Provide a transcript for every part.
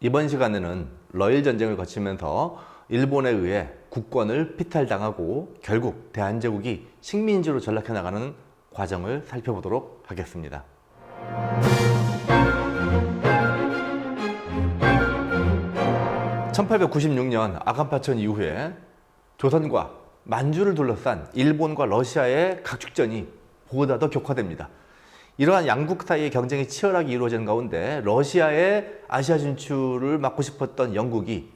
이번 시간에는 러일 전쟁을 거치면서 일본에 의해 국권을 피탈당하고 결국 대한제국이 식민지로 전락해 나가는 과정을 살펴보도록 하겠습니다. 1896년 아간파천 이후에 조선과 만주를 둘러싼 일본과 러시아의 각축전이 보다 더 격화됩니다. 이러한 양국 사이의 경쟁이 치열하게 이루어지는 가운데 러시아의 아시아 진출을 막고 싶었던 영국이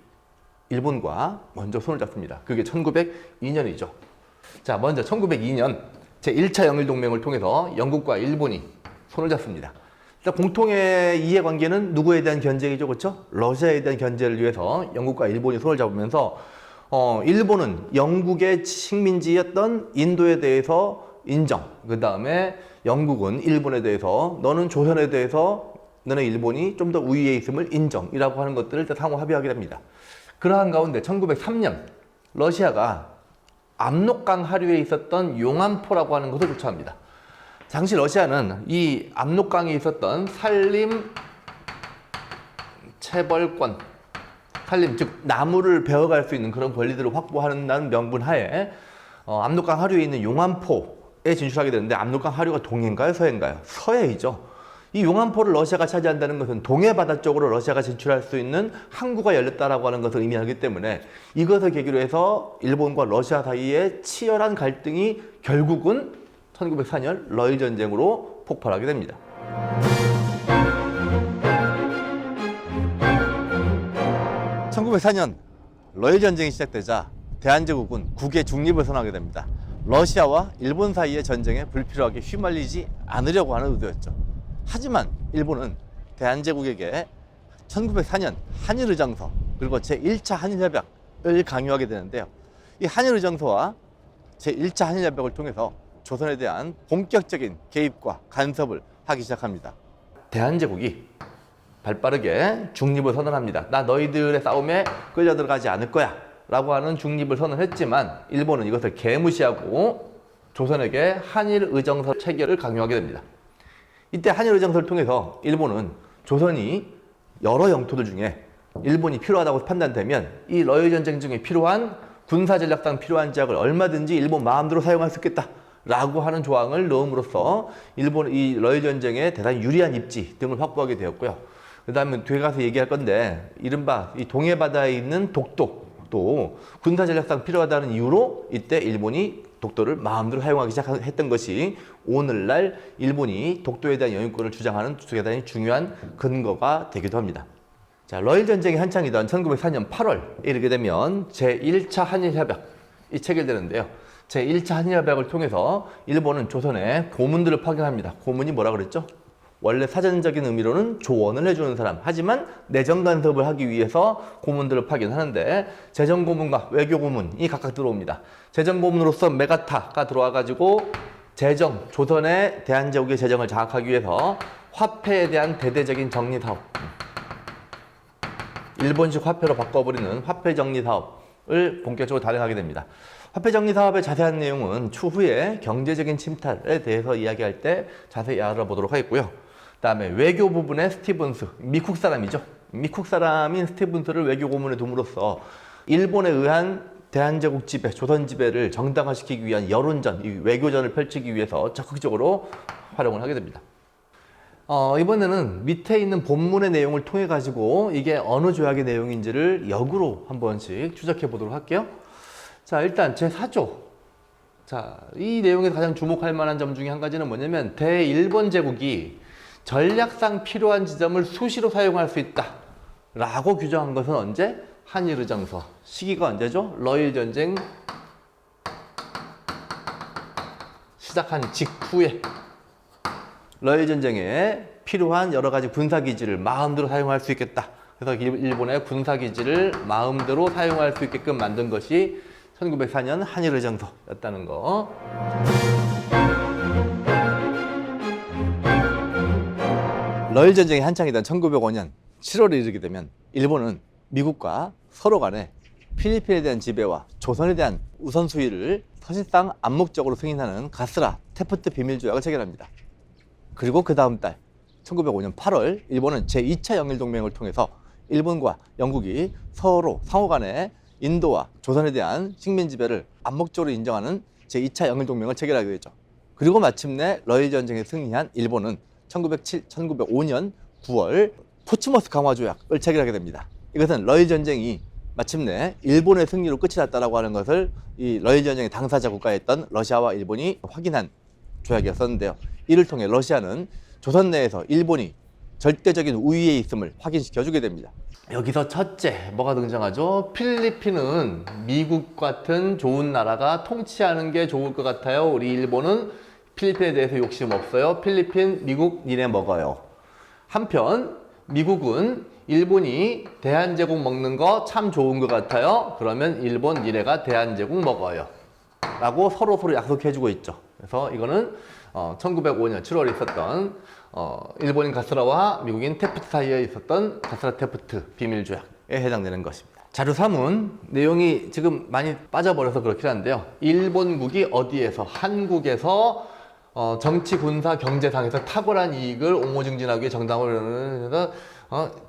일본과 먼저 손을 잡습니다. 그게 1902년이죠. 자, 먼저 1902년 제1차 영일동맹을 통해서 영국과 일본이 손을 잡습니다. 공통의 이해관계는 누구에 대한 견제이죠, 그렇죠? 러시아에 대한 견제를 위해서 영국과 일본이 손을 잡으면서 일본은 영국의 식민지였던 인도에 대해서 인정. 그 다음에 영국은 일본에 대해서 너는 조선에 대해서 너네 일본이 좀 더 우위에 있음을 인정이라고 하는 것들을 상호 합의하게 됩니다. 그러한 가운데 1903년 러시아가 압록강 하류에 있었던 용안포라고 하는 것을 조처합니다. 당시 러시아는 이 압록강에 있었던 산림 체벌권, 산림 즉 나무를 베어갈 수 있는 그런 권리들을 확보한다는 명분 하에 압록강 하류에 있는 용안포에 진출하게 되는데, 압록강 하류가 동해인가요, 서해인가요? 서해이죠. 이 용안포를 러시아가 차지한다는 것은 동해 바다 쪽으로 러시아가 진출할 수 있는 항구가 열렸다라고 하는 것을 의미하기 때문에 이것을 계기로 해서 일본과 러시아 사이에 치열한 갈등이 결국은 1904년 러일 전쟁으로 폭발하게 됩니다. (1904년) 러일 전쟁이 시작되자 대한제국은 국의 중립을 선언하게 됩니다. 러시아와 일본 사이의 전쟁에 불필요하게 휘말리지 않으려고 하는 의도였죠. 하지만 일본은 대한제국에게 1904년 한일의정서 그리고 제1차 한일협약을 강요하게 되는데요. 이 한일의정서와 제1차 한일협약을 통해서 조선에 대한 본격적인 개입과 간섭을 하기 시작합니다. 대한제국이 발빠르게 중립을 선언합니다. 나 너희들의 싸움에 끌려 들어가지 않을 거야 라고 하는 중립을 선언했지만 일본은 이것을 개무시하고 조선에게 한일의정서 체결을 강요하게 됩니다. 이때 한일의정서를 통해서 일본은 조선이 여러 영토들 중에 일본이 필요하다고 판단되면 이 러일 전쟁 중에 필요한 군사전략상 필요한 지역을 얼마든지 일본 마음대로 사용할 수 있겠다 라고 하는 조항을 넣음으로써 일본 이 러일 전쟁에 대단히 유리한 입지 등을 확보하게 되었고요. 그 다음에 뒤에 가서 얘기할 건데, 이른바 이 동해 바다에 있는 독도도 군사전략상 필요하다는 이유로 이때 일본이 독도를 마음대로 사용하기 시작했던 것이 오늘날 일본이 독도에 대한 영유권을 주장하는 대단히 중요한 근거가 되기도 합니다. 자, 러일 전쟁이 한창이던 1904년 8월에 이르게 되면 제1차 한일협약이 체결되는데요. 제1차 한일협약을 통해서 일본은 조선에 고문들을 파견합니다. 고문이 뭐라 그랬죠? 원래 사전적인 의미로는 조언을 해주는 사람, 하지만 내정 간섭을 하기 위해서 고문들을 파견하는데 재정고문과 외교고문이 각각 들어옵니다. 재정고문으로서 메가타가 들어와가지고 조선의 대한제국의 재정을 장악하기 위해서 화폐에 대한 대대적인 정리 사업, 일본식 화폐로 바꿔버리는 화폐 정리 사업을 본격적으로 단행하게 됩니다. 화폐 정리 사업의 자세한 내용은 추후에 경제적인 침탈에 대해서 이야기할 때 자세히 알아보도록 하겠고요. 그 다음에 외교 부분의 스티븐스, 미국 사람이죠. 미국 사람인 스티븐스를 외교 고문에 둠으로써 일본에 의한 대한제국 지배, 조선 지배를 정당화시키기 위한 여론전, 이 외교전을 펼치기 위해서 적극적으로 활용을 하게 됩니다. 이번에는 밑에 있는 본문의 내용을 통해 가지고 이게 어느 조약의 내용인지를 역으로 한 번씩 추적해 보도록 할게요. 자, 일단 제4조. 자, 이 내용에서 가장 주목할 만한 점 중에 한 가지는 뭐냐면 대일본 제국이 전략상 필요한 지점을 수시로 사용할 수 있다 라고 규정한 것은 언제? 한일의정서. 시기가 언제죠? 러일 전쟁 시작한 직후에 러일 전쟁에 필요한 여러 가지 군사기지를 마음대로 사용할 수 있겠다. 그래서 일본의 군사기지를 마음대로 사용할 수 있게끔 만든 것이 1904년 한일의정서였다는 거. 러일 전쟁이 한창이던 1905년 7월에 이르게 되면 일본은 미국과 서로 간에 필리핀에 대한 지배와 조선에 대한 우선수위를 사실상 암묵적으로 승인하는 가스라 테프트 비밀조약을 체결합니다. 그리고 그 다음 달 1905년 8월 일본은 제2차 영일동맹을 통해서 일본과 영국이 서로 상호 간에 인도와 조선에 대한 식민 지배를 암묵적으로 인정하는 제2차 영일동맹을 체결하게 되죠. 그리고 마침내 러일 전쟁에 승리한 일본은 1905년 9월 포츠머스 강화 조약을 체결하게 됩니다. 이것은 러일 전쟁이 마침내 일본의 승리로 끝이 났다라고 하는 것을 이 러일 전쟁의 당사자 국가였던 러시아와 일본이 확인한 조약이었었는데요. 이를 통해 러시아는 조선 내에서 일본이 절대적인 우위에 있음을 확인시켜주게 됩니다. 여기서 첫째 뭐가 등장하죠? 필리핀은 미국 같은 좋은 나라가 통치하는 게 좋을 것 같아요. 우리 일본은 필리핀에 대해서 욕심 없어요. 필리핀, 미국 니네 먹어요. 한편 미국은 일본이 대한제국 먹는 거 참 좋은 것 같아요. 그러면 일본 니네가 대한제국 먹어요. 라고 서로 약속해주고 있죠. 그래서 이거는 1905년 7월에 있었던 일본인 가스라와 미국인 테프트 사이에 있었던 가스라 테프트 비밀조약에 해당되는 것입니다. 자료 3은 내용이 지금 많이 빠져버려서 그렇긴 한데요. 일본국이 어디에서 한국에서 정치, 군사, 경제상에서 탁월한 이익을 옹호증진하기 위해 정당을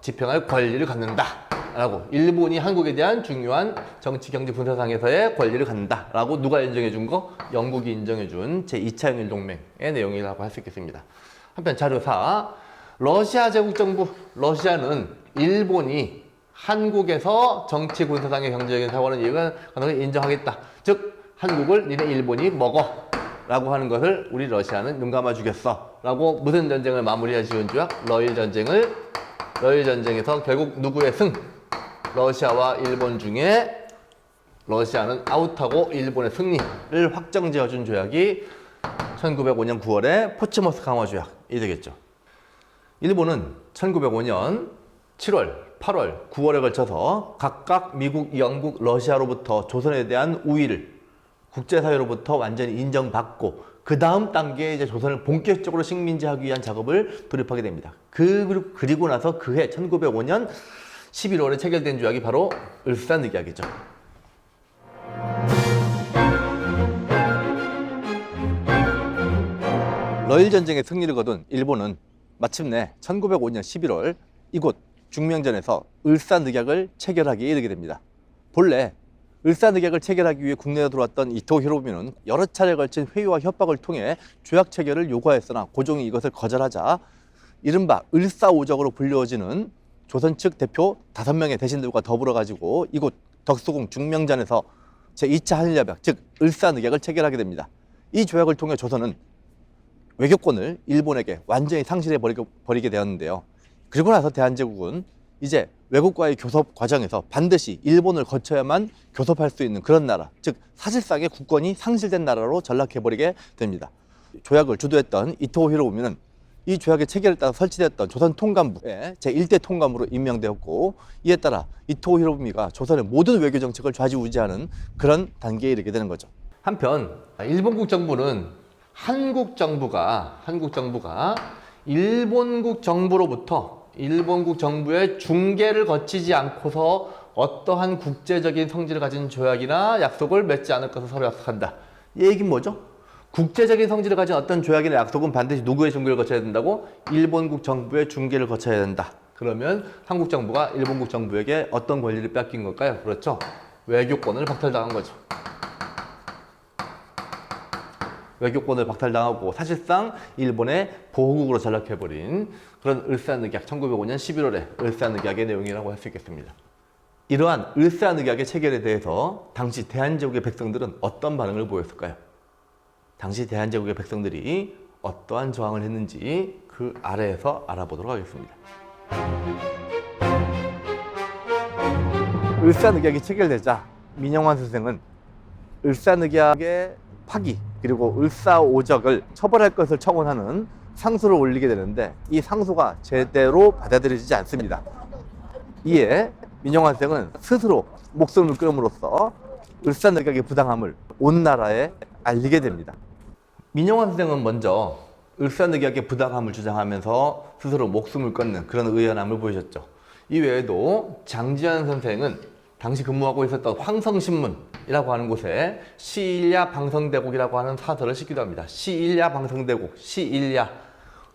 집행할 권리를 갖는다 라고, 일본이 한국에 대한 중요한 정치, 경제, 군사상에서의 권리를 갖는다 라고 누가 인정해 준 거? 영국이 인정해 준 제2차 영일동맹의 내용이라고 할 수 있겠습니다. 한편 자료 4, 러시아 제국정부, 러시아는 일본이 한국에서 정치, 군사상의 경제적인 사고는 이익을 인정하겠다. 즉 한국을 니네 일본이 먹어 라고 하는 것을 우리 러시아는 눈 감아 주겠어 라고 무슨 전쟁을 마무리해 지은 조약? 러일 전쟁에서 결국 누구의 승? 러시아와 일본 중에 러시아는 아웃하고 일본의 승리를 확정지어 준 조약이 1905년 9월에 포츠머스 강화 조약이 되겠죠. 일본은 1905년 7월, 8월, 9월에 걸쳐서 각각 미국, 영국, 러시아로부터 조선에 대한 우위를 국제사회로부터 완전히 인정받고 그 다음 단계에 이제 조선을 본격적으로 식민지하기 위한 작업을 돌입하게 됩니다. 그리고 나서 그해 1905년 11월에 체결된 조약이 바로 을사늑약이죠. 러일 전쟁의 승리를 거둔 일본은 마침내 1905년 11월 이곳 중명전에서 을사늑약을 체결하기에 이르게 됩니다. 본래 을사늑약을 체결하기 위해 국내에 들어왔던 이토 히로부미는 여러 차례에 걸친 회유와 협박을 통해 조약 체결을 요구하였으나 고종이 이것을 거절하자 이른바 을사오적으로 불리워지는 조선 측 대표 5명의 대신들과 더불어 가지고 이곳 덕수궁 중명전에서 제2차 한일협약, 즉 을사늑약을 체결하게 됩니다. 이 조약을 통해 조선은 외교권을 일본에게 완전히 상실해 버리게 되었는데요. 그리고 나서 대한제국은 이제 외국과의 교섭 과정에서 반드시 일본을 거쳐야만 교섭할 수 있는 그런 나라, 즉 사실상의 국권이 상실된 나라로 전락해버리게 됩니다. 조약을 주도했던 이토 히로부미는 이 조약의 체결에 따라 설치되었던 조선 통감부의 제1대 통감으로 임명되었고, 이에 따라 이토 히로부미가 조선의 모든 외교 정책을 좌지우지하는 그런 단계에 이르게 되는 거죠. 한편 일본국 정부는 한국 정부가 일본국 정부의 중개를 거치지 않고서 어떠한 국제적인 성질을 가진 조약이나 약속을 맺지 않을 것을 서로 약속한다. 이 얘기는 뭐죠? 국제적인 성질을 가진 어떤 조약이나 약속은 반드시 누구의 중개를 거쳐야 된다고? 일본국 정부의 중개를 거쳐야 된다. 그러면 한국 정부가 일본국 정부에게 어떤 권리를 뺏긴 걸까요? 그렇죠. 외교권을 박탈당한 거죠. 외교권을 박탈당하고 사실상 일본의 보호국으로 전락해버린 그런 을사늑약, 1905년 11월에 을사늑약의 내용이라고 할 수 있겠습니다. 이러한 을사늑약의 체결에 대해서 당시 대한제국의 백성들은 어떤 반응을 보였을까요? 당시 대한제국의 백성들이 어떠한 저항을 했는지 그 아래에서 알아보도록 하겠습니다. 을사늑약이 체결되자 민영환 선생은 을사늑약의 파기 그리고 을사오적을 처벌할 것을 첨언하는 상소를 올리게 되는데, 이 상소가 제대로 받아들여지지 않습니다. 이에 민영환 선생은 스스로 목숨을 끊음으로써 을사늑약의 부당함을 온 나라에 알리게 됩니다. 민영환 선생은 먼저 을사늑약의 부당함을 주장하면서 스스로 목숨을 끊는 그런 의연함을 보이셨죠. 이 외에도 장지현 선생은 당시 근무하고 있었던 황성신문이라고 하는 곳에 시일야 방성대곡이라고 하는 사설을 싣기도 합니다. 시일야 방성대곡, 시일야,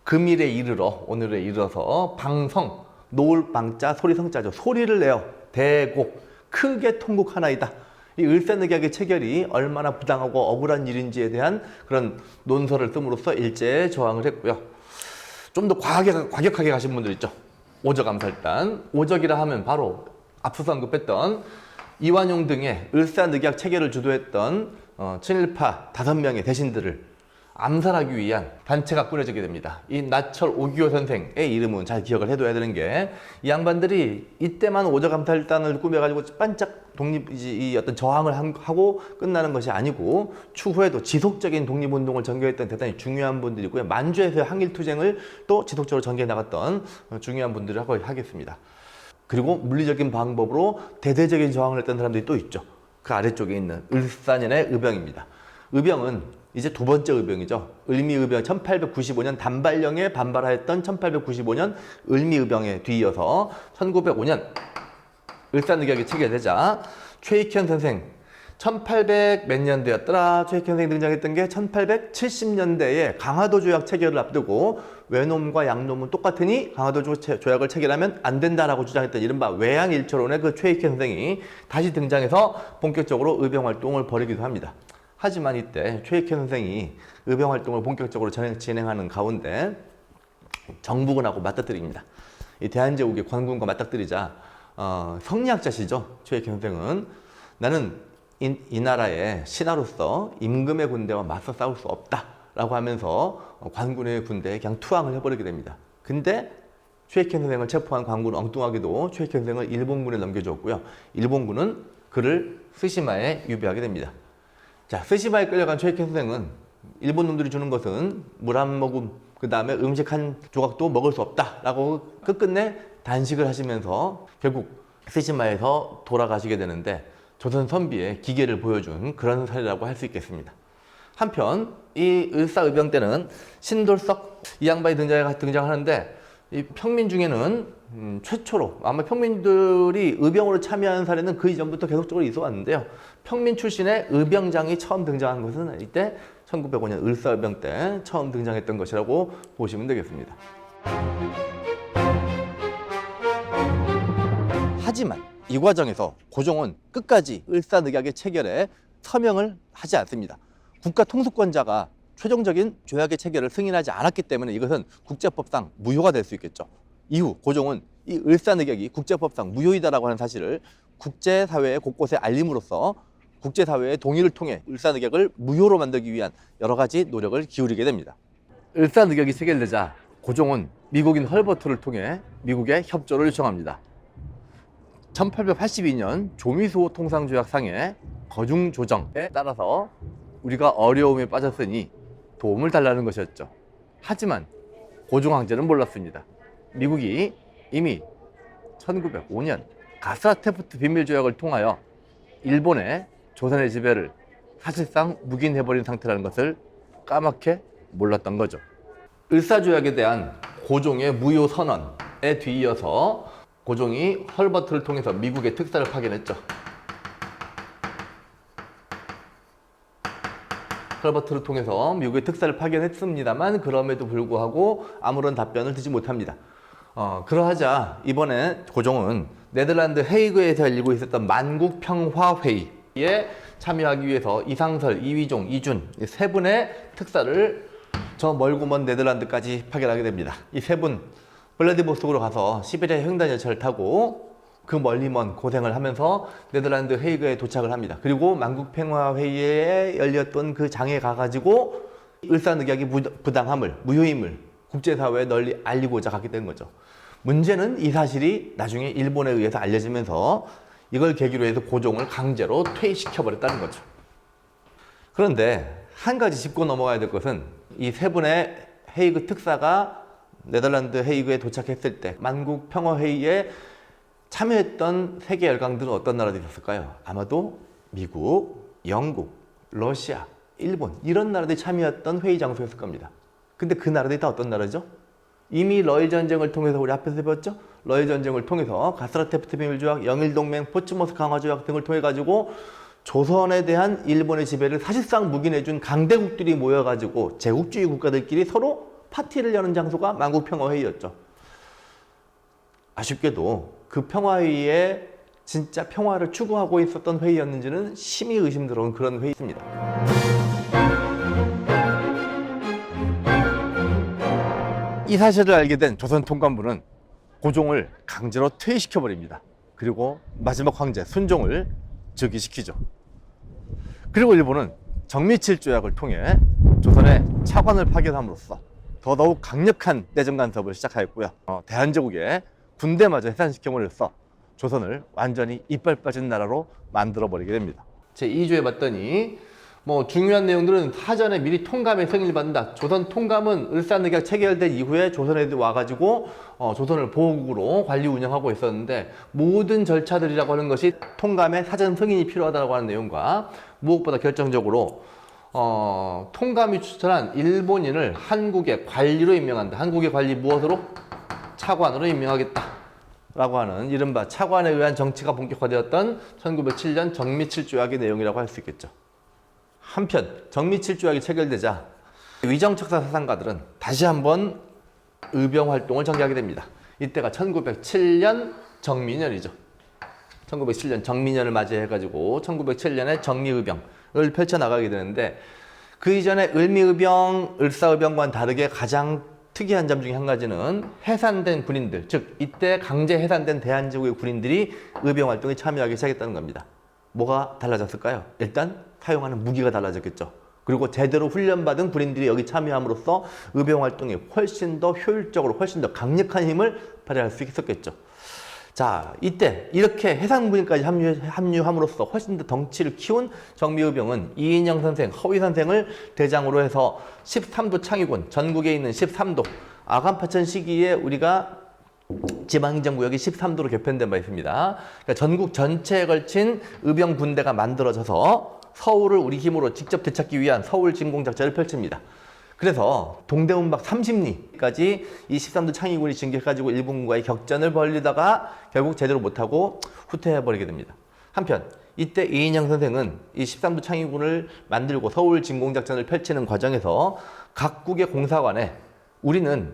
금일에 이르러, 오늘에 이르러서 방성, 노을 방자 소리 성자죠. 소리를 내어 대곡 크게 통곡하나이다. 이 을사늑약의 체결이 얼마나 부당하고 억울한 일인지에 대한 그런 논설을 씀으로써 일제에 저항을 했고요. 좀 더 과격하게 가신 분들 있죠. 오적암살단. 오적이라 하면 바로 앞서서 언급했던 이완용 등의 을사늑약 체결을 주도했던 친일파 5명의 대신들을 암살하기 위한 단체가 꾸려지게 됩니다. 이 나철 오기호 선생의 이름은 잘 기억을 해둬야 되는 게, 이 양반들이 이때만 오적암살단을 꾸며가지고 반짝 이 어떤 저항을 하고 끝나는 것이 아니고 추후에도 지속적인 독립운동을 전개했던 대단히 중요한 분들이고요. 만주에서의 항일투쟁을 또 지속적으로 전개해 나갔던 중요한 분들이라고 하겠습니다. 그리고 물리적인 방법으로 대대적인 저항을 했던 사람들이 또 있죠. 그 아래쪽에 있는 을사년의 의병입니다. 의병은 이제 두 번째 의병이죠. 을미의병 1895년 단발령에 반발하였던 1895년 을미의병에 뒤이어서 1905년 을사늑약이 체결되자 최익현 선생 1800 몇 년대였더라. 최익현 선생이 등장했던 게 1870년대에 강화도 조약 체결을 앞두고 외놈과 양놈은 똑같으니 강화도 조약을 체결하면 안 된다라고 주장했던 이른바 외양일처론의 그 최익현 선생이 다시 등장해서 본격적으로 의병 활동을 벌이기도 합니다. 하지만 이때 최익현 선생이 의병 활동을 본격적으로 진행하는 가운데 정부군하고 맞닥뜨립니다. 이 대한제국의 관군과 맞닥뜨리자 성리학자시죠. 최익현 선생은 나는 이 나라의 신하로서 임금의 군대와 맞서 싸울 수 없다라고 하면서 관군의 군대에 그냥 투항을 해버리게 됩니다. 근데 최익현 선생을 체포한 관군은 엉뚱하게도 최익현 선생을 일본군에 넘겨주었고요. 일본군은 그를 스시마에 유배하게 됩니다. 자, 스시마에 끌려간 최익현 선생은 일본 놈들이 주는 것은 물 한 모금, 그 다음에 음식 한 조각도 먹을 수 없다라고 끝끝내 단식을 하시면서 결국 스시마에서 돌아가시게 되는데, 조선 선비의 기계를 보여준 그런 사례라고 할 수 있겠습니다. 한편 이 을사의병 때는 신돌석 이 양반이 등장하는데, 이 평민 중에는 최초로 아마 평민들이 의병으로 참여하는 사례는 그 이전부터 계속적으로 있어 왔는데요. 평민 출신의 의병장이 처음 등장한 것은 이때 1905년 을사의병 때 처음 등장했던 것이라고 보시면 되겠습니다. 하지만 이 과정에서 고종은 끝까지 을사늑약의 체결에 서명을 하지 않습니다. 국가 통수권자가 최종적인 조약의 체결을 승인하지 않았기 때문에 이것은 국제법상 무효가 될 수 있겠죠. 이후 고종은 이 을사늑약이 국제법상 무효이다라고 하는 사실을 국제사회 곳곳에 알림으로써 국제사회의 동의를 통해 을사늑약을 무효로 만들기 위한 여러 가지 노력을 기울이게 됩니다. 을사늑약이 체결되자 고종은 미국인 헐버트를 통해 미국에 협조를 요청합니다. 1882년 조미수호 통상조약상의 거중 조정에 따라서 우리가 어려움에 빠졌으니 도움을 달라는 것이었죠. 하지만 고종 황제는 몰랐습니다. 미국이 이미 1905년 가스라테프트 비밀조약을 통하여 일본의 조선의 지배를 사실상 묵인해버린 상태라는 것을 까맣게 몰랐던 거죠. 을사조약에 대한 고종의 무효 선언에 뒤이어서 고종이 헐버트를 통해서 미국의 특사를 파견했죠. 헐버트를 통해서 미국의 특사를 파견했습니다만 그럼에도 불구하고 아무런 답변을 듣지 못합니다. 그러하자 이번에 고종은 네덜란드 헤이그에서 열리고 있었던 만국평화회의에 참여하기 위해서 이상설, 이휘종, 이준 이 세 분의 특사를 저 멀고 먼 네덜란드까지 파견하게 됩니다. 이 세 분 블라디보스토크로 가서 시베리아 횡단 열차를 타고 그 멀리 먼 고생을 하면서 네덜란드 헤이그에 도착을 합니다. 그리고 만국평화회의에 열렸던 그 장에 가가지고 을사늑약의 부당함을, 무효임을 국제사회에 널리 알리고자 갔기 때문인 거죠. 문제는 이 사실이 나중에 일본에 의해서 알려지면서 이걸 계기로 해서 고종을 강제로 퇴위시켜버렸다는 거죠. 그런데 한 가지 짚고 넘어가야 될 것은 이 세 분의 헤이그 특사가 네덜란드 헤이그에 도착했을 때 만국평화회의에 참여했던 세계 열강들은 어떤 나라들이 있었을까요? 아마도 미국, 영국, 러시아, 일본 이런 나라들이 참여했던 회의 장소였을 겁니다. 근데 그 나라들이 다 어떤 나라죠? 이미 러일 전쟁을 통해서 우리 앞에서 배웠죠? 러일 전쟁을 통해서 가스라테프트 비밀조약, 영일동맹, 포츠모스 강화조약 등을 통해 가지고 조선에 대한 일본의 지배를 사실상 묵인해준 강대국들이 모여가지고 제국주의 국가들끼리 서로 파티를 여는 장소가 만국평화회의였죠. 아쉽게도 그 평화회의에 진짜 평화를 추구하고 있었던 회의였는지는 심히 의심스러운 그런 회의입니다. 이 사실을 알게 된 조선 통감부는 고종을 강제로 퇴위시켜버립니다. 그리고 마지막 황제 순종을 즉위시키죠. 그리고 일본은 정미칠조약을 통해 조선의 차관을 파견함으로써 더더욱 강력한 내정 간섭을 시작하였고요. 대한제국의 군대마저 해산시켜버려서 조선을 완전히 이빨 빠진 나라로 만들어버리게 됩니다. 제2조에 봤더니 중요한 내용들은 사전에 미리 통감에 승인을 받는다. 조선 통감은 을사늑약 체결된 이후에 조선에 와가지고 조선을 보호국으로 관리 운영하고 있었는데 모든 절차들이라고 하는 것이 통감에 사전 승인이 필요하다고 하는 내용과 무엇보다 결정적으로 통감이 추천한 일본인을 한국의 관리로 임명한다. 한국의 관리 무엇으로? 차관으로 임명하겠다. 라고 하는 이른바 차관에 의한 정치가 본격화되었던 1907년 정미칠조약의 내용이라고 할 수 있겠죠. 한편 정미칠조약이 체결되자 위정척사 사상가들은 다시 한번 의병 활동을 전개하게 됩니다. 이때가 1907년 정민년이죠. 1907년 정민년을 맞이해가지고 1907년에 정미의병을 펼쳐나가게 되는데 그 이전에 을미의병, 을사의병과는 다르게 가장 특이한 점 중에 한 가지는 해산된 군인들, 즉 이때 강제 해산된 대한제국의 군인들이 의병 활동에 참여하기 시작했다는 겁니다. 뭐가 달라졌을까요? 일단 사용하는 무기가 달라졌겠죠. 그리고 제대로 훈련받은 군인들이 여기 참여함으로써 의병 활동에 훨씬 더 효율적으로 훨씬 더 강력한 힘을 발휘할 수 있었겠죠. 자, 이때 이렇게 해산군인까지 합류함으로써 훨씬 더 덩치를 키운 정미의병은 이인영 선생, 허위 선생을 대장으로 해서 13도 창의군, 전국에 있는 13도, 아간파천 시기에 우리가 지방행정구역이 13도로 개편된 바 있습니다. 그러니까 전국 전체에 걸친 의병 군대가 만들어져서 서울을 우리 힘으로 직접 되찾기 위한 서울 진공작전을 펼칩니다. 그래서 동대문 밖 30리까지 이 13도 창의군이 진격해가지고 일본과의 격전을 벌리다가 결국 제대로 못하고 후퇴해버리게 됩니다. 한편 이때 이인영 선생은 이 13도 창의군을 만들고 서울 진공작전을 펼치는 과정에서 각국의 공사관에 우리는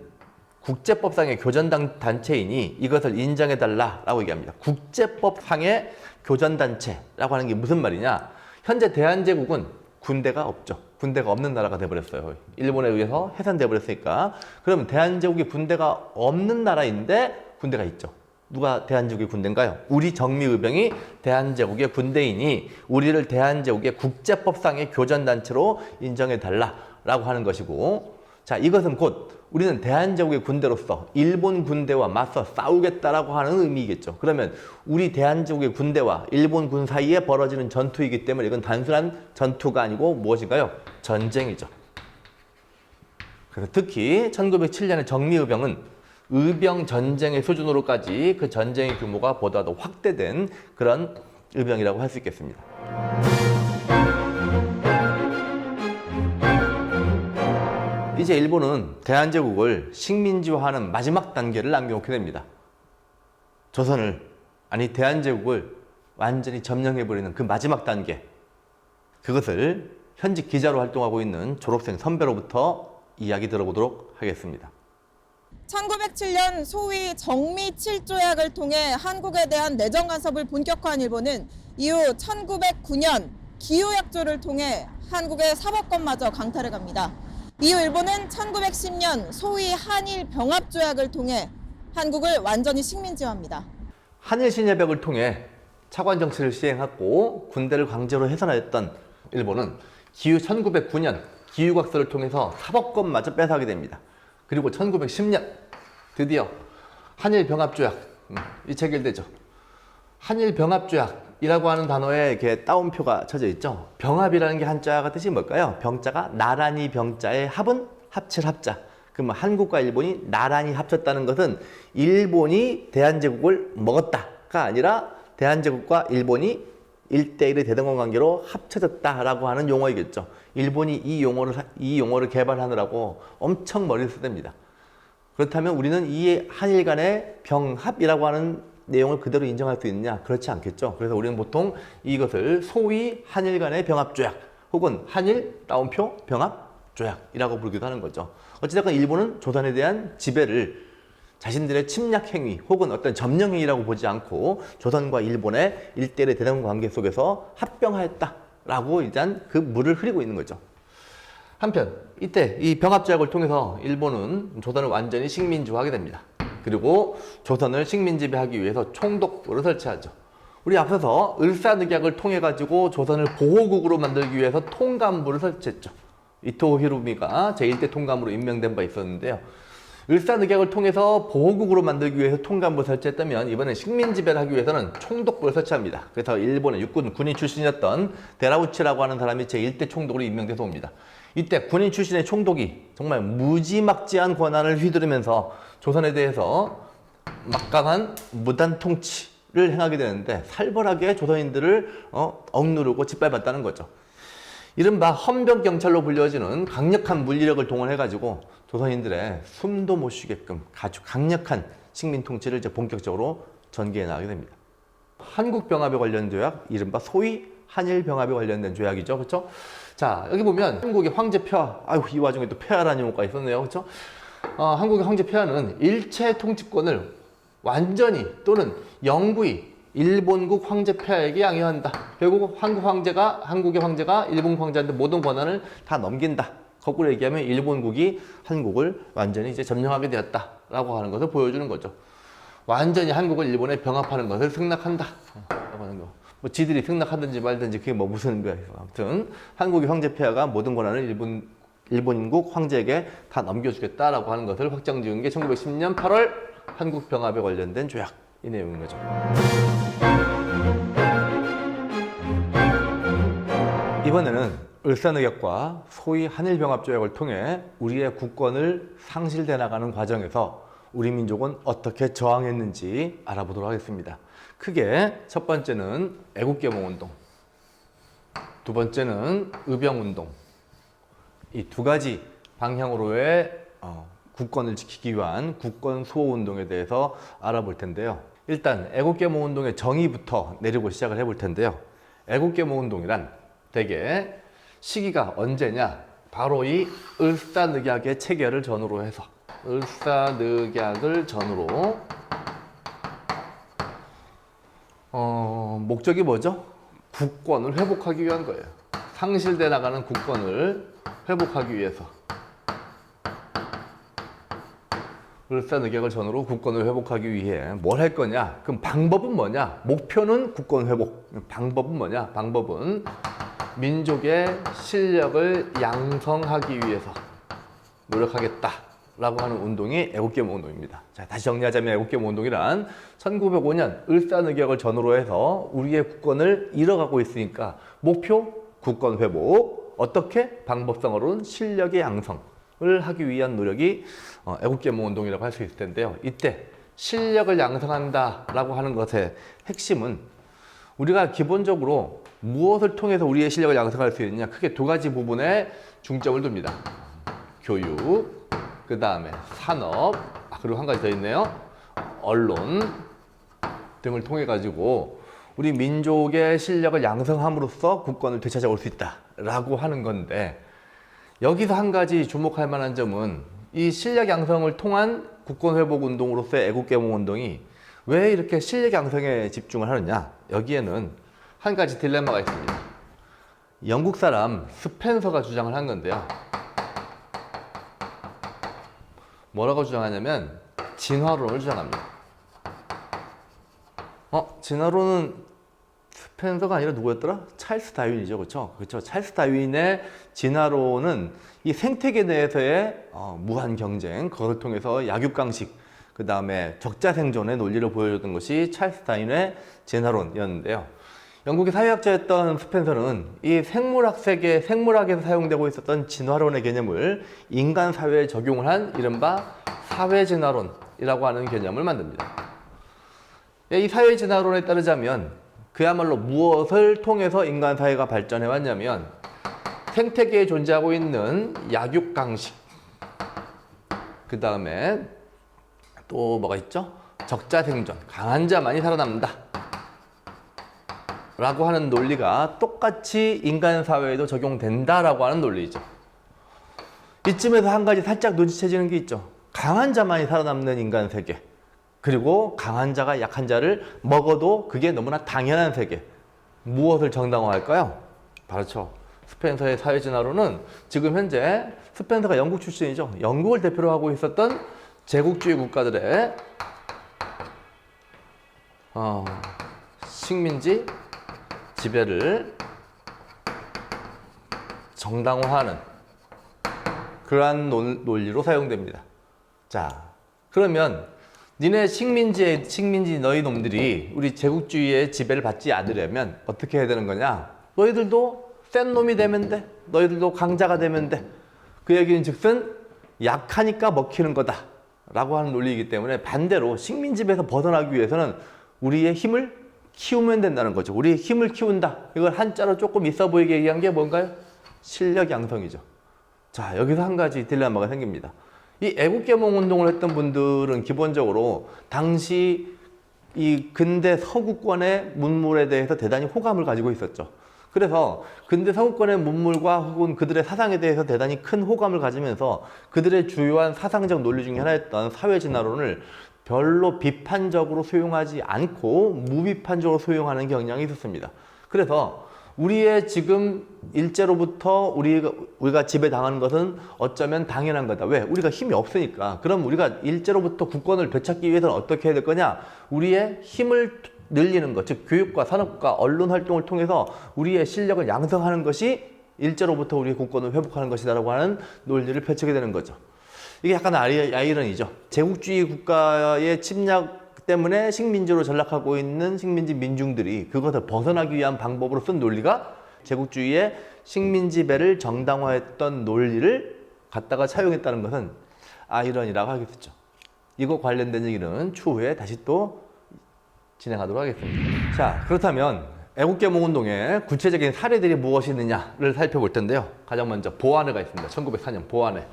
국제법상의 교전단체이니 이것을 인정해달라라고 얘기합니다. 국제법상의 교전단체라고 하는 게 무슨 말이냐? 현재 대한제국은 군대가 없죠. 군대가 없는 나라가 돼버렸어요. 일본에 의해서 해산돼 버렸으니까. 그러면 대한제국이 군대가 없는 나라인데 군대가 있죠. 누가 대한제국의 군대인가요? 우리 정미의병이 대한제국의 군대이니 우리를 대한제국의 국제법상의 교전단체로 인정해달라라고 하는 것이고, 자, 이것은 곧 우리는 대한제국의 군대로서 일본 군대와 맞서 싸우겠다라고 하는 의미이겠죠. 그러면 우리 대한제국의 군대와 일본 군 사이에 벌어지는 전투이기 때문에 이건 단순한 전투가 아니고 무엇인가요? 전쟁이죠. 그래서 특히 1907년의 정미의병은 의병 전쟁의 수준으로까지 그 전쟁의 규모가 보다 더 확대된 그런 의병이라고 할 수 있겠습니다. 이제 일본은 대한제국을 식민지화하는 마지막 단계를 남겨놓게 됩니다. 조선을, 아니 대한제국을 완전히 점령해버리는 그 마지막 단계, 그것을 현직 기자로 활동하고 있는 졸업생 선배로부터 이야기 들어보도록 하겠습니다. 1907년 소위 정미칠조약을 통해 한국에 대한 내정 간섭을 본격화한 일본은 이후 1909년 기후약조를 통해 한국의 사법권마저 강탈해 갑니다. 이후 일본은 1910년 소위 한일병합조약을 통해 한국을 완전히 식민지화합니다. 한일신해벽을 통해 차관 정치를 시행하고 군대를 강제로 해산하였던 일본은 기후 1909년 기후각서를 통해서 사법권마저 뺏어가게 됩니다. 그리고 1910년 드디어 한일병합조약이 체결되죠. 한일병합조약이라고 하는 단어에 이렇게 따옴표가 쳐져 있죠. 병합이라는 게 한자가 뜻이 뭘까요? 병자가 나란히 병자의 합은 합칠 합자. 그러면 한국과 일본이 나란히 합쳤다는 것은 일본이 대한제국을 먹었다가 아니라 대한제국과 일본이 1대1의 대등원 관계로 합쳐졌다라고 하는 용어이겠죠. 일본이 이 용어를 개발하느라고 엄청 머리를 쓰댑니다. 그렇다면 우리는 이 한일 간의 병합이라고 하는 내용을 그대로 인정할 수 있느냐? 그렇지 않겠죠. 그래서 우리는 보통 이것을 소위 한일 간의 병합조약 혹은 한일 따옴표 병합조약이라고 부르기도 하는 거죠. 어찌됐건 일본은 조선에 대한 지배를 자신들의 침략 행위 혹은 어떤 점령 행위라고 보지 않고 조선과 일본의 일대일의 대등 관계 속에서 합병하였다라고 일단 그 물을 흐리고 있는 거죠. 한편 이때 이 병합조약을 통해서 일본은 조선을 완전히 식민지화하게 됩니다. 그리고 조선을 식민지배하기 위해서 총독부를 설치하죠. 우리 앞서서 을사늑약을 통해 가지고 조선을 보호국으로 만들기 위해서 통감부를 설치했죠. 이토 히로부미가 제1대 통감으로 임명된 바 있었는데요. 을사늑약을 통해서 보호국으로 만들기 위해서 통감부를 설치했다면 이번에 식민지배를 하기 위해서는 총독부를 설치합니다. 그래서 일본의 육군 군인 출신이었던 데라우치라고 하는 사람이 제1대 총독으로 임명돼서 옵니다. 이때 군인 출신의 총독이 정말 무지막지한 권한을 휘두르면서 조선에 대해서 막강한 무단 통치를 행하게 되는데 살벌하게 조선인들을 억누르고 짓밟았다는 거죠. 이른바 헌병경찰로 불려지는 강력한 물리력을 동원해가지고 조선인들의 숨도 못 쉬게끔 아주 강력한 식민 통치를 이제 본격적으로 전개해 나가게 됩니다. 한국병합에 관련 조약, 이른바 소위 한일병합에 관련된 조약이죠. 그렇죠? 자, 여기 보면 한국의 황제 폐하, 아유, 이 와중에 또 폐하라는 용어가 있었네요. 그렇죠? 한국의 황제 폐하는 일체 통치권을 완전히 또는 영구히 일본국 황제 폐하에게 양해한다. 결국 한국의 황제가 일본 황제한테 모든 권한을 다 넘긴다. 거꾸로 얘기하면 일본국이 한국을 완전히 이제 점령하게 되었다라고 하는 것을 보여주는 거죠. 완전히 한국을 일본에 병합하는 것을 승낙한다. 라고 하는 거. 뭐 지들이 승낙하든지 말든지 그게 뭐 무슨 거예요. 아무튼 한국의 황제 폐하가 모든 권한을 일본국 황제에게 다 넘겨주겠다라고 하는 것을 확정지은 게 1910년 8월 한국 병합에 관련된 조약 이 내용인 거죠. 이번에는 을사늑약과 소위 한일병합조약을 통해 우리의 국권을 상실돼 나가는 과정에서 우리 민족은 어떻게 저항했는지 알아보도록 하겠습니다. 크게 첫 번째는 애국개몽운동, 두 번째는 의병운동, 이 두 가지 방향으로의 국권을 지키기 위한 국권 수호운동에 대해서 알아볼 텐데요. 일단 애국개몽운동의 정의부터 내리고 시작을 해볼 텐데요. 애국개몽운동이란 대개 시기가 언제냐? 바로 이 을사늑약의 체결을 전후로 해서 을사늑약을 전후로 목적이 뭐죠? 국권을 회복하기 위한 거예요. 상실돼 나가는 국권을 회복하기 위해서 을사늑약을 전후로 국권을 회복하기 위해 뭘 할 거냐? 그럼 방법은 뭐냐? 목표는 국권 회복. 방법은 뭐냐? 방법은 민족의 실력을 양성하기 위해서 노력하겠다라고 하는 운동이 애국개몽운동입니다. 자, 다시 정리하자면 애국개몽운동이란 1905년 을사늑약을 전후로 해서 우리의 국권을 잃어가고 있으니까 목표 국권 회복, 어떻게? 방법상으로는 실력의 양성을 하기 위한 노력이 애국개몽운동이라고 할 수 있을 텐데요. 이때 실력을 양성한다라고 하는 것의 핵심은 우리가 기본적으로 무엇을 통해서 우리의 실력을 양성할 수 있느냐, 크게 두 가지 부분에 중점을 둡니다. 교육, 그 다음에 산업, 그리고 한 가지 더 있네요. 언론 등을 통해 가지고 우리 민족의 실력을 양성함으로써 국권을 되찾아올 수 있다라고 하는 건데, 여기서 한 가지 주목할 만한 점은 이 실력 양성을 통한 국권 회복 운동으로서의 애국개몽 운동이 왜 이렇게 실력 양성에 집중을 하느냐? 여기에는 한 가지 딜레마가 있습니다. 영국 사람 스펜서가 주장을 한 건데요. 뭐라고 주장하냐면 진화론을 주장합니다. 진화론은 스펜서가 아니라 누구였더라? 찰스 다윈이죠. 그렇죠? 찰스 다윈의 진화론은 이 생태계 내에서의 무한 경쟁, 그걸 통해서 약육강식, 그 다음에 적자생존의 논리를 보여줬던 것이 찰스 다윈의 진화론이었는데요. 영국의 사회학자였던 스펜서는 이 생물학에서 사용되고 있었던 진화론의 개념을 인간 사회에 적용을 한 이른바 사회진화론이라고 하는 개념을 만듭니다. 이 사회진화론에 따르자면 그야말로 무엇을 통해서 인간 사회가 발전해 왔냐면 생태계에 존재하고 있는 약육강식, 그 다음에 또 뭐가 있죠? 적자생존, 강한 자만이 살아남는다 라고 하는 논리가 똑같이 인간 사회에도 적용된다라고 하는 논리죠. 이쯤에서 한 가지 살짝 눈치채지는 게 있죠. 강한 자만이 살아남는 인간 세계, 그리고 강한 자가 약한 자를 먹어도 그게 너무나 당연한 세계. 무엇을 정당화할까요? 바로 스펜서의 사회진화론은 지금 현재 스펜서가 영국 출신이죠. 영국을 대표로 하고 있었던 제국주의 국가들의 식민지 지배를 정당화하는 그러한 논리로 사용됩니다. 자, 그러면 니네 식민지 너희 놈들이 우리 제국주의의 지배를 받지 않으려면 어떻게 해야 되는 거냐? 너희들도 센 놈이 되면 돼. 너희들도 강자가 되면 돼. 그 얘기는 즉슨 약하니까 먹히는 거다 라고 하는 논리이기 때문에 반대로 식민지배에서 벗어나기 위해서는 우리의 힘을 키우면 된다는 거죠. 우리의 힘을 키운다. 이걸 한자로 조금 있어 보이게 얘기한 게 뭔가요? 실력 양성이죠. 자, 여기서 한 가지 딜레마가 생깁니다. 이 애국개몽 운동을 했던 분들은 기본적으로 당시 이 근대 서구권의 문물에 대해서 대단히 호감을 가지고 있었죠. 그래서 근대 서구권의 문물과 혹은 그들의 사상에 대해서 대단히 큰 호감을 가지면서 그들의 주요한 사상적 논리 중에 하나였던 사회진화론을 별로 비판적으로 수용하지 않고 무비판적으로 수용하는 경향이 있었습니다. 그래서 우리의 지금 일제로부터 우리가 지배당하는 것은 어쩌면 당연한 거다. 왜? 우리가 힘이 없으니까. 그럼 우리가 일제로부터 국권을 되찾기 위해서는 어떻게 해야 될 거냐? 우리의 힘을 늘리는 것, 즉 교육과 산업과 언론 활동을 통해서 우리의 실력을 양성하는 것이 일제로부터 우리의 국권을 회복하는 것이다라고 하는 논리를 펼치게 되는 거죠. 이게 약간 아이러니죠. 제국주의 국가의 침략 때문에 식민지로 전락하고 있는 식민지 민중들이 그것을 벗어나기 위한 방법으로 쓴 논리가 제국주의의 식민지배를 정당화했던 논리를 갖다가 차용했다는 것은 아이러니라고 하겠죠. 이거 관련된 얘기는 추후에 다시 또 진행하도록 하겠습니다. 자, 그렇다면 애국개몽 운동의 구체적인 사례들이 무엇이 있느냐를 살펴볼 텐데요. 가장 먼저 보안회가 있습니다. 1904년 보안회.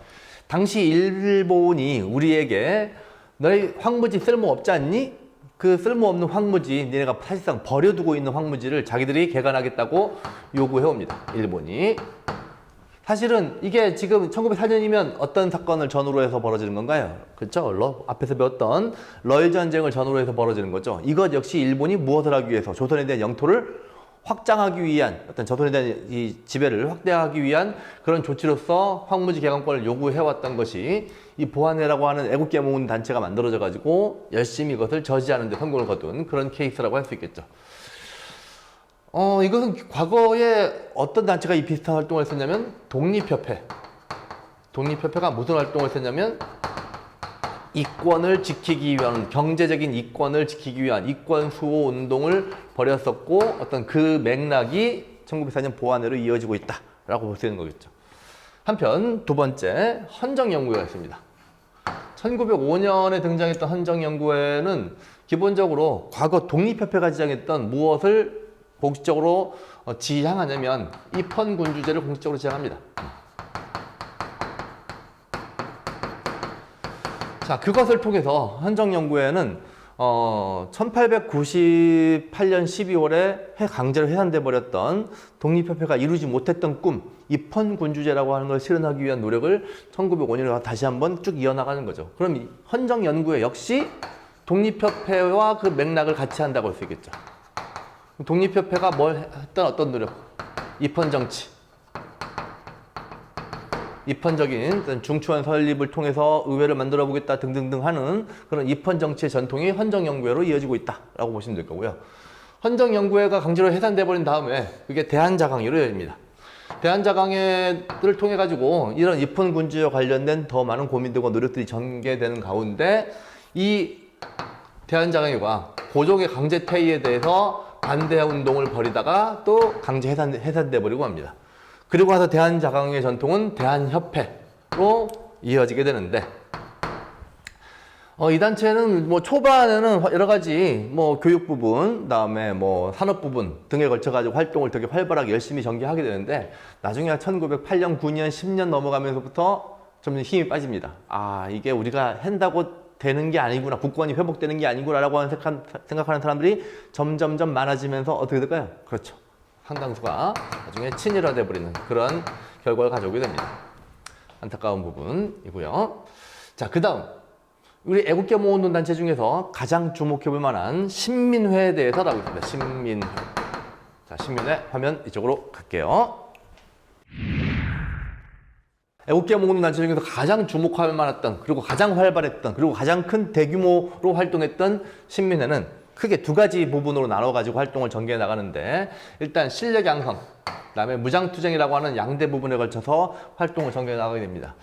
당시 일본이 우리에게 너희 황무지 쓸모없지 않니? 그 쓸모없는 황무지, 니네가 사실상 버려두고 있는 황무지를 자기들이 개간하겠다고 요구해옵니다. 일본이. 사실은 이게 지금 1904년이면 어떤 사건을 전후로 해서 벌어지는 건가요? 그렇죠? 앞에서 배웠던 러일 전쟁을 전후로 해서 벌어지는 거죠. 이것 역시 일본이 무엇을 하기 위해서 조선에 대한 영토를 확장하기 위한 어떤 조선에 대한 이 지배를 확대하기 위한 그런 조치로서 황무지 개간권을 요구해왔던 것이 이 보안회라고 하는 애국개몽 단체가 만들어져 가지고 열심히 이것을 저지하는 데 성공을 거둔 그런 케이스라고 할 수 있겠죠. 이것은 과거에 어떤 단체가 이 비슷한 활동을 했었냐면 독립협회. 독립협회가 무슨 활동을 했었냐면 이권을 지키기 위한, 경제적인 이권을 지키기 위한 이권 수호 운동을 벌였었고 어떤 그 맥락이 1904년 보안회로 이어지고 있다라고 볼 수 있는 거겠죠. 한편 두 번째 헌정연구회가 있습니다. 1905년에 등장했던 헌정연구회는 기본적으로 과거 독립협회가 지향했던 무엇을 공식적으로 지향하냐면 입헌군주제를 공식적으로 지향합니다. 자, 그것을 통해서 헌정연구회는 1898년 12월에 강제로 해산돼 버렸던 독립협회가 이루지 못했던 꿈, 입헌군주제라고 하는 걸 실현하기 위한 노력을 1905년에 다시 한번 쭉 이어나가는 거죠. 그럼 이 헌정연구회 역시 독립협회와 그 맥락을 같이 한다고 할 수 있겠죠. 독립협회가 뭘 했던 어떤 노력? 입헌정치. 입헌적인 중추원 설립을 통해서 의회를 만들어 보겠다 등등등 하는 그런 입헌정치의 전통이 헌정연구회로 이어지고 있다라고 보시면 될 거고요. 헌정연구회가 강제로 해산돼 버린 다음에 그게 대한자강회로 이어집니다. 대한자강회를 통해 가지고 이런 입헌군주와 관련된 더 많은 고민들과 노력들이 전개되는 가운데 이 대한자강회가 고종의 강제 퇴위에 대해서 반대 운동을 벌이다가 또 강제 해산돼 버리고 합니다. 그리고 와서 대한자강회 전통은 대한협회로 이어지게 되는데, 이 단체는 뭐 초반에는 여러 가지 뭐 교육 부분, 다음에 뭐 산업 부분 등에 걸쳐가지고 활동을 되게 활발하게 열심히 전개하게 되는데, 나중에 1908년, 9년, 10년 넘어가면서부터 점점 힘이 빠집니다. 아, 이게 우리가 한다고 되는 게 아니구나, 국권이 회복되는 게 아니구나라고 생각하는 사람들이 점점점 많아지면서 어떻게 될까요? 그렇죠. 상당수가 나중에 친일화돼 버리는 그런 결과를 가져오게 됩니다. 안타까운 부분이고요. 자, 그 다음 우리 애국계 모운동 단체 중에서 가장 주목해볼 만한 신민회에 대해서 알아보고 있습니다. 신민회. 자, 신민회 화면 이쪽으로 갈게요. 애국계 모운동 단체 중에서 가장 주목할 만했던, 그리고 가장 활발했던, 그리고 가장 큰 대규모로 활동했던 신민회는 크게 두 가지 부분으로 나눠가지고 활동을 전개해 나가는데, 일단 실력 양성, 그다음에 무장투쟁이라고 하는 양대 부분에 걸쳐서 활동을 전개해 나가게 됩니다.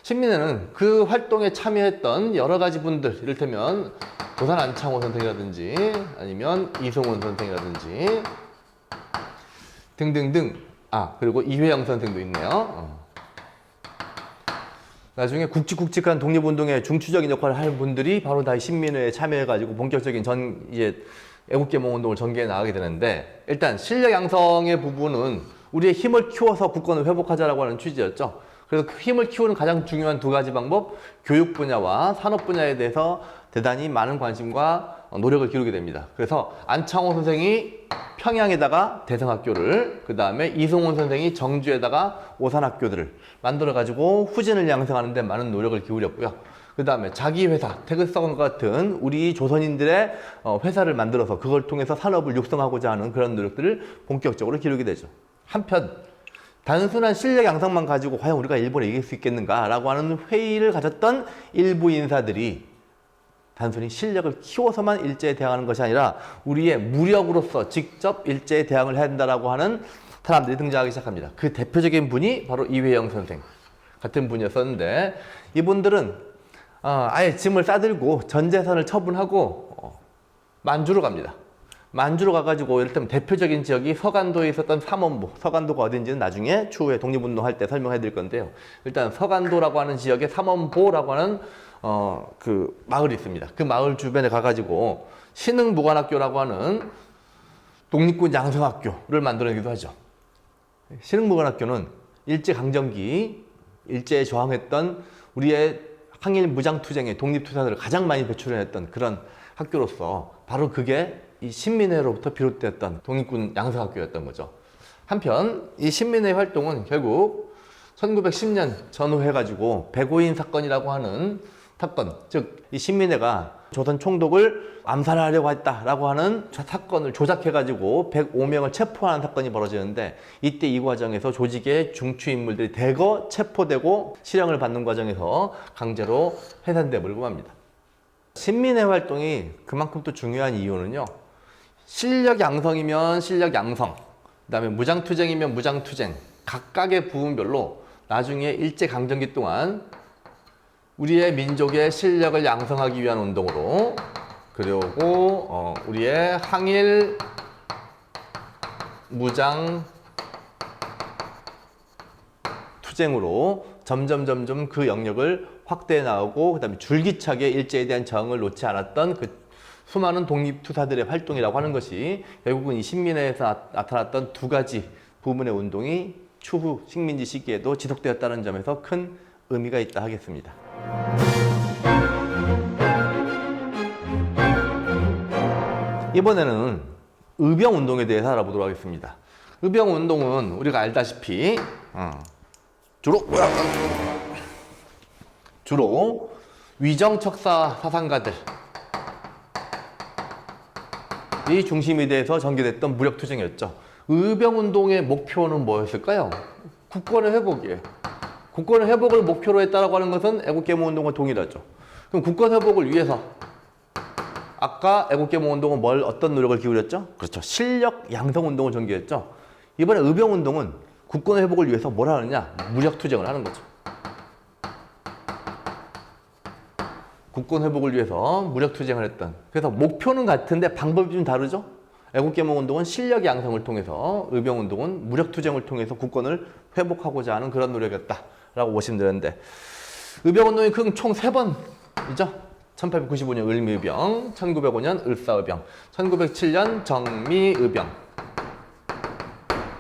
신민회는 그 활동에 참여했던 여러 가지 분들, 이를테면 도산 안창호 선생이라든지 아니면 이성훈 선생이라든지 등등등, 그리고 이회영 선생도 있네요. 나중에 굵직굵직한 독립운동의 중추적인 역할을 할 분들이 바로 다 신민회에 참여해가지고 본격적인 애국계 모운동을 전개해 나가게 되는데, 일단 실력 양성의 부분은 우리의 힘을 키워서 국권을 회복하자라고 하는 취지였죠. 그래서 그 힘을 키우는 가장 중요한 두 가지 방법, 교육 분야와 산업 분야에 대해서 대단히 많은 관심과 노력을 기울이게 됩니다. 그래서 안창호 선생이 평양에다가 대성학교를, 그 다음에 이승훈 선생이 정주에다가 오산학교들을 만들어가지고 후진을 양성하는 데 많은 노력을 기울였고요. 그 다음에 자기 회사, 태극성과 같은 우리 조선인들의 회사를 만들어서 그걸 통해서 산업을 육성하고자 하는 그런 노력들을 본격적으로 기울이게 되죠. 한편 단순한 실력 양성만 가지고 과연 우리가 일본에 이길 수 있겠는가라고 하는 회의를 가졌던 일부 인사들이 단순히 실력을 키워서만 일제에 대항하는 것이 아니라 우리의 무력으로서 직접 일제에 대항을 해야 된다라고 하는 사람들이 등장하기 시작합니다. 그 대표적인 분이 바로 이회영 선생 같은 분이었었는데, 이분들은 아예 짐을 싸들고 전 재산을 처분하고 만주로 갑니다. 만주로 가가지고 이를테면 대표적인 지역이 서간도에 있었던 삼원보, 서간도가 어딘지는 나중에 추후에 독립운동할 때 설명해 드릴 건데요. 일단 서간도라고 하는 지역에 삼원보라고 하는 그 마을이 있습니다. 그 마을 주변에 가가지고 신흥무관학교라고 하는 독립군 양성학교를 만들어내기도 하죠. 신흥무관학교는 일제강점기, 일제에 저항했던 우리의 항일 무장투쟁의 독립투사들을 가장 많이 배출해냈던 그런 학교로서 바로 그게 이 신민회로부터 비롯되었던 독립군 양성학교였던 거죠. 한편 이 신민회 활동은 결국 1910년 전후해가지고 백오인 사건이라고 하는 사건, 즉 이 신민회가 조선 총독을 암살하려고 했다라고 하는 사건을 조작해가지고 105명을 체포하는 사건이 벌어지는데, 이때 이 과정에서 조직의 중추 인물들이 대거 체포되고 실형을 받는 과정에서 강제로 해산돼 버리고 합니다. 신민회 활동이 그만큼 또 중요한 이유는요, 실력 양성이면 실력 양성, 그 다음에 무장투쟁이면 무장투쟁, 각각의 부분별로 나중에 일제강점기 동안 우리의 민족의 실력을 양성하기 위한 운동으로, 그리고 우리의 항일 무장 투쟁으로 점점 그 영역을 확대해 나가고, 그 다음에 줄기차게 일제에 대한 저항을 놓지 않았던 그 수많은 독립투사들의 활동이라고 하는 것이 결국은 이 신민회에서 나타났던 두 가지 부분의 운동이 추후 식민지 시기에도 지속되었다는 점에서 큰 의미가 있다 하겠습니다. 이번에는 의병운동에 대해서 알아보도록 하겠습니다. 의병운동은 우리가 알다시피 주로 위정척사 사상가들이 중심이 돼서 전개됐던 무력투쟁이었죠. 의병운동의 목표는 뭐였을까요? 국권의 회복이에요. 국권의 회복을 목표로 했다라고 하는 것은 애국계몽운동과 동일하죠. 그럼 국권 회복을 위해서 아까 애국계몽운동은 어떤 노력을 기울였죠? 그렇죠. 실력 양성운동을 전개했죠. 이번에 의병운동은 국권 회복을 위해서 뭘 하느냐? 무력투쟁을 하는 거죠. 국권 회복을 위해서 무력투쟁을 했던. 그래서 목표는 같은데 방법이 좀 다르죠? 애국계몽운동은 실력 양성을 통해서, 의병운동은 무력투쟁을 통해서 국권을 회복하고자 하는 그런 노력이었다라고 보시면 되는데, 의병운동이 총 3번이죠. 1895년 을미의병, 1905년 을사의병, 1907년 정미의병.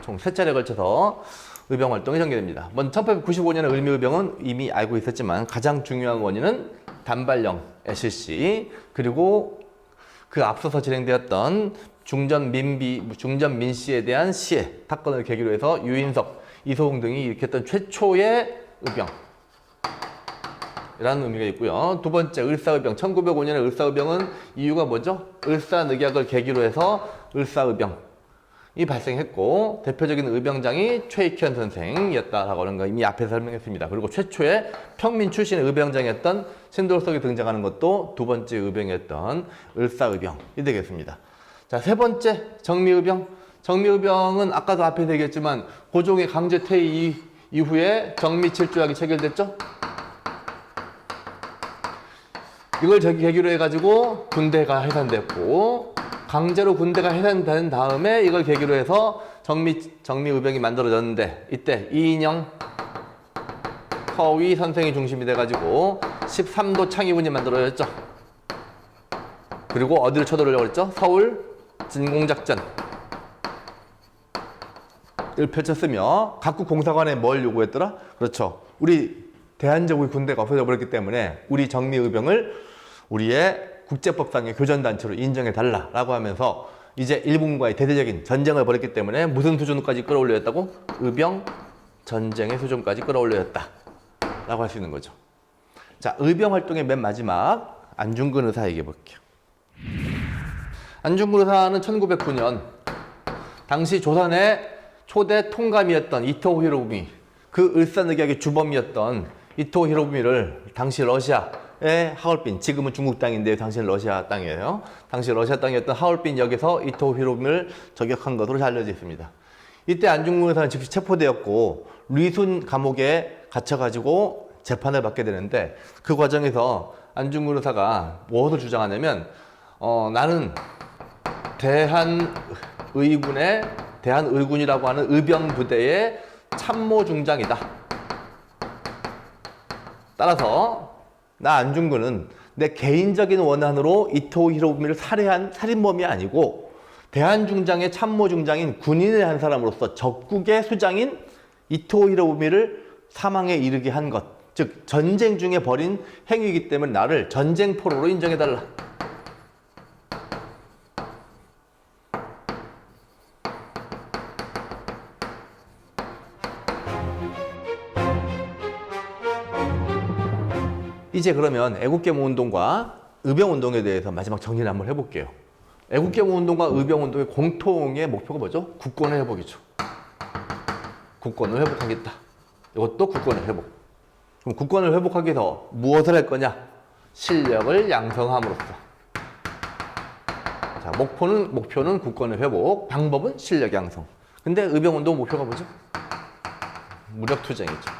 총 3차례에 걸쳐서 의병 활동이 전개됩니다. 먼저 1895년의 을미의병은 이미 알고 있었지만 가장 중요한 원인은 단발령 SC, 그리고 그 앞서서 진행되었던 중전 민씨에 대한 시해 사건을 계기로 해서 유인석, 이소홍 등이 일으켰던 최초의 의병. 라는 의미가 있고요. 두 번째, 을사의병. 1905년에 을사의병은 이유가 뭐죠? 을사늑약을 계기로 해서 을사의병이 발생했고, 대표적인 의병장이 최익현 선생이었다라고 하는 거 이미 앞에서 설명했습니다. 그리고 최초의 평민 출신의 의병장이었던 신돌석이 등장하는 것도 두 번째 의병이었던 을사의병이 되겠습니다. 자, 세 번째, 정미의병. 정미의병은 아까도 앞에서 얘기했지만 고종의 강제 퇴위 이후에 정미칠조약이 체결됐죠? 이걸 계기로 해가지고 군대가 해산됐고, 강제로 군대가 해산된 다음에 이걸 계기로 해서 정미의병이 만들어졌는데, 이때 이인영 허위 선생이 중심이 돼가지고 13도 창의군이 만들어졌죠. 그리고 어디를 쳐들어오려고 했죠? 서울 진공작전을 펼쳤으며, 각국 공사관에 뭘 요구했더라? 그렇죠. 우리 대한제국의 군대가 없어져 버렸기 때문에 우리 정미의병을 우리의 국제법상의 교전단체로 인정해달라라고 하면서 이제 일본과의 대대적인 전쟁을 벌였기 때문에 무슨 수준까지 끌어올렸다고? 의병 전쟁의 수준까지 끌어올렸다 라고 할 수 있는 거죠. 자, 의병 활동의 맨 마지막 안중근 의사 얘기해 볼게요. 안중근 의사는 1909년 당시 조선의 초대 통감이었던 이토 히로부미, 그 을사늑약의 주범이었던 이토 히로부미를 당시 러시아의 하얼빈, 지금은 중국 땅인데 당시는 러시아 땅이에요. 당시 러시아 땅이었던 하얼빈 역에서 이토 히로부미를 저격한 것으로 알려져 있습니다. 이때 안중근 의사는 즉시 체포되었고 리순 감옥에 gat혀가지고 재판을 받게 되는데, 그 과정에서 안중근 의사가 무엇을 주장하냐면 나는 대한의군이라고 하는 의병 부대의 참모 중장이다. 따라서 나 안중근은 내 개인적인 원한으로 이토 히로부미를 살해한 살인범이 아니고 대한중장의 참모 중장인 군인의 한 사람으로서 적국의 수장인 이토 히로부미를 사망에 이르게 한 것, 즉 전쟁 중에 벌인 행위이기 때문에 나를 전쟁포로로 인정해달라. 이제 그러면 애국계모운동과 의병운동에 대해서 마지막 정리를 한번 해볼게요. 애국계모운동과 의병운동의 공통의 목표가 뭐죠? 국권의 회복이죠. 국권을 회복하겠다. 이것도 국권의 회복. 그럼 국권을 회복하기 위해서 무엇을 할 거냐? 실력을 양성함으로써. 자, 목표는 국권의 회복, 방법은 실력 양성. 근데 의병운동 목표가 뭐죠? 무력투쟁이죠.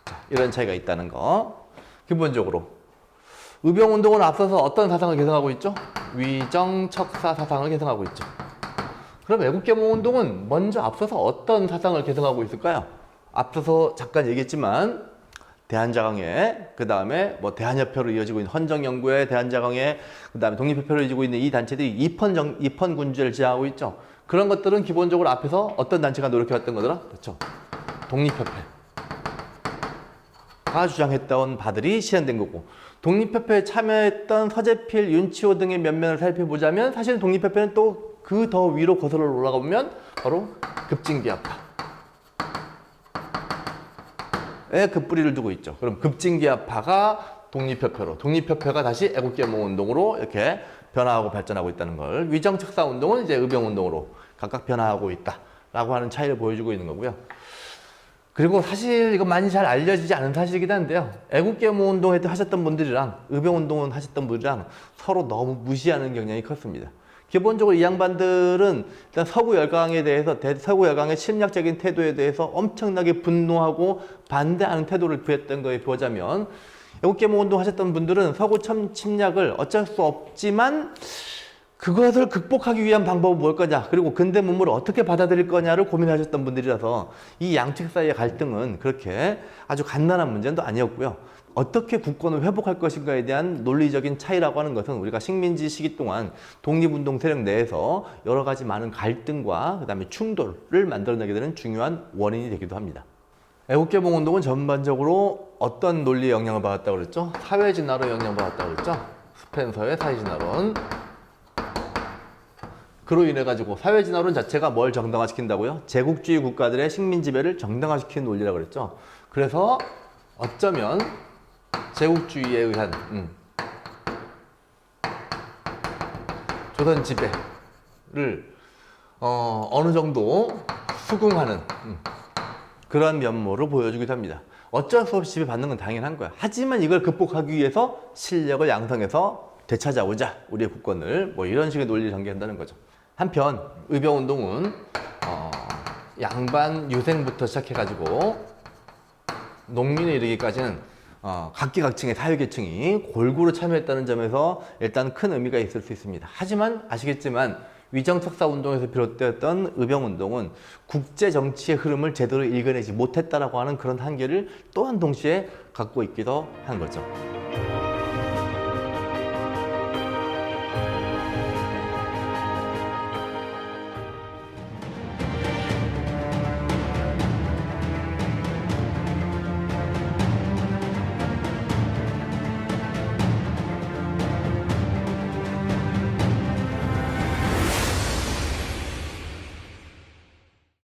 자, 이런 차이가 있다는 거. 기본적으로 의병운동은 앞서서 어떤 사상을 개성하고 있죠? 위정척사 사상을 개성하고 있죠. 그럼 애국계몽운동은 먼저 앞서서 어떤 사상을 개성하고 있을까요? 앞서서 잠깐 얘기했지만 대한자강회, 그 다음에 뭐 대한협회로 이어지고 있는 헌정연구회, 대한자강회, 그 다음에 독립협회로 이어지고 있는 이 단체들이 입헌군주제를 지향하고 있죠. 그런 것들은 기본적으로 앞에서 어떤 단체가 노력해왔던 거더라? 그렇죠. 독립협회. 가 주장했던 바들이 실현된 거고, 독립협회에 참여했던 서재필, 윤치호 등의 면면을 살펴보자면 사실 독립협회는 또 그 더 위로 거슬러 올라가 보면 바로 급진기합파에 그 뿌리를 두고 있죠. 그럼 급진기합파가 독립협회로, 독립협회가 다시 애국계몽운동으로 이렇게 변화하고 발전하고 있다는 걸, 위정척사운동은 이제 의병운동으로 각각 변화하고 있다라고 하는 차이를 보여주고 있는 거고요. 그리고 사실 이거 많이 잘 알려지지 않은 사실이긴 한데요. 애국계몽운동 하셨던 분들이랑 의병운동 하셨던 분들이랑 서로 너무 무시하는 경향이 컸습니다. 기본적으로 이 양반들은 일단 서구 열강에 대해서, 서구 열강의 침략적인 태도에 대해서 엄청나게 분노하고 반대하는 태도를 보였던 거에 보자면, 애국계몽운동 하셨던 분들은 서구 침략을 어쩔 수 없지만 그것을 극복하기 위한 방법은 뭘 거냐, 그리고 근대 문물을 어떻게 받아들일 거냐를 고민하셨던 분들이라서 이 양측 사이의 갈등은 그렇게 아주 간단한 문제는 아니었고요. 어떻게 국권을 회복할 것인가에 대한 논리적인 차이라고 하는 것은 우리가 식민지 시기 동안 독립운동 세력 내에서 여러 가지 많은 갈등과 그 다음에 충돌을 만들어내게 되는 중요한 원인이 되기도 합니다. 애국계몽운동은 전반적으로 어떤 논리의 영향을 받았다고 그랬죠? 사회진화로 영향받았다고 그랬죠? 스펜서의 사회진화론. 그로 인해 가지고 사회진화론 자체가 뭘 정당화시킨다고요? 제국주의 국가들의 식민 지배를 정당화시키는 논리라고 그랬죠. 그래서 어쩌면 제국주의에 의한 조선 지배를 어느 정도 수긍하는 그런 면모를 보여주기도 합니다. 어쩔 수 없이 지배받는 건 당연한 거야. 하지만 이걸 극복하기 위해서 실력을 양성해서 되찾아오자 우리의 국권을, 뭐 이런 식의 논리를 전개한다는 거죠. 한편 의병운동은 양반 유생부터 시작해가지고 농민에 이르기까지는 각계각층의 사회계층이 골고루 참여했다는 점에서 일단 큰 의미가 있을 수 있습니다. 하지만 아시겠지만 위정척사운동에서 비롯되었던 의병운동은 국제정치의 흐름을 제대로 읽어내지 못했다라고 하는 그런 한계를 또한 동시에 갖고 있기도 한 거죠.